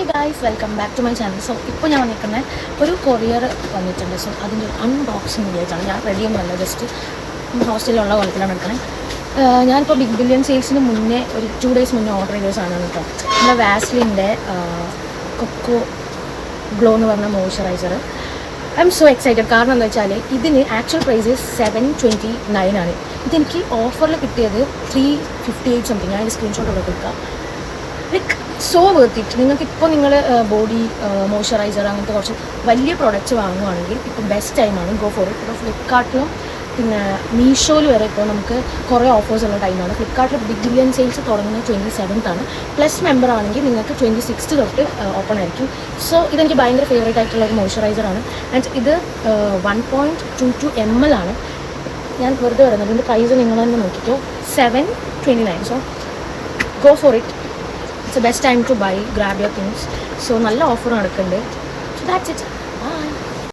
Hey guys, welcome back to my channel. So ഇപ്പോൾ ഞാൻ വന്നിരിക്കുന്നത് ഒരു കൊറിയർ വന്നിട്ടുണ്ട്. സോ അതിൻ്റെ ഒരു അൺബോക്സിങ് വീഡിയോസാണ്. ഞാൻ റെഡിയൊന്നുമല്ല, ജസ്റ്റ് ഹോസ്റ്റലിലുള്ള കൊല്ലത്തിലാണ് എടുക്കുന്നത്. ഞാനിപ്പോൾ ബിഗ് ബില്യൺ സെയിൽസിന് മുന്നേ ഒരു 2 days മുന്നേ ഓർഡർ ചെയ്ത സാധനമാണ് കേട്ടോ. നമ്മുടെ വാസ്ലിൻ്റെ കൊക്കോ ഗ്ലോ എന്ന് പറഞ്ഞ moisturiser. I M so excited. കാരണം എന്താ വെച്ചാൽ ഇതിന് ആക്ച്വൽ പ്രൈസ് 729 ആണ്. ഇതെനിക്ക് ഓഫറിൽ കിട്ടിയത് 358 സംതിങ്. ഞാൻ സ്ക്രീൻഷോട്ട് ഇവിടെ കൊടുക്കാം. Like so worth it. നിങ്ങൾക്ക് ഇപ്പോൾ നിങ്ങൾ ബോഡി മോയ്സ്ചറൈസർ അങ്ങനത്തെ കുറച്ച് വലിയ പ്രൊഡക്റ്റ്സ് വാങ്ങുവാണെങ്കിൽ ഇപ്പോൾ ബെസ്റ്റ് ടൈമാണ്. Go for it. ഇപ്പോൾ ഫ്ലിപ്കാർട്ടിലും പിന്നെ മീഷോയിൽ വരെ ഇപ്പോൾ നമുക്ക് കുറേ ഓഫേഴ്സ് ഉള്ള ടൈമാണ്. ഫ്ലിപ്കാർട്ടിൽ ബിഗ് ബില്യൺ സെയിൽസ് തുടങ്ങുന്നത് 27th ആണ്. പ്ലസ് മെമ്പർ ആണെങ്കിൽ നിങ്ങൾക്ക് 26th തൊട്ട് ഓപ്പൺ ആയിരിക്കും. സോ ഇതെനിക്ക് ഭയങ്കര ഫേവറേറ്റ് ആയിട്ടുള്ള ഒരു മോയ്സ്ചറൈസറാണ്. ആൻഡ് ഇത് 1.22 ml ആണ്. ഞാൻ വെറുതെ പറയുന്നത്, ഇതിൻ്റെ പ്രൈസ് നിങ്ങൾ തന്നെ നോക്കിക്കോ, 729. So go for it. It's the best time to buy, grab your things. So, nalla offer nadakkunde. So that's it. Bye.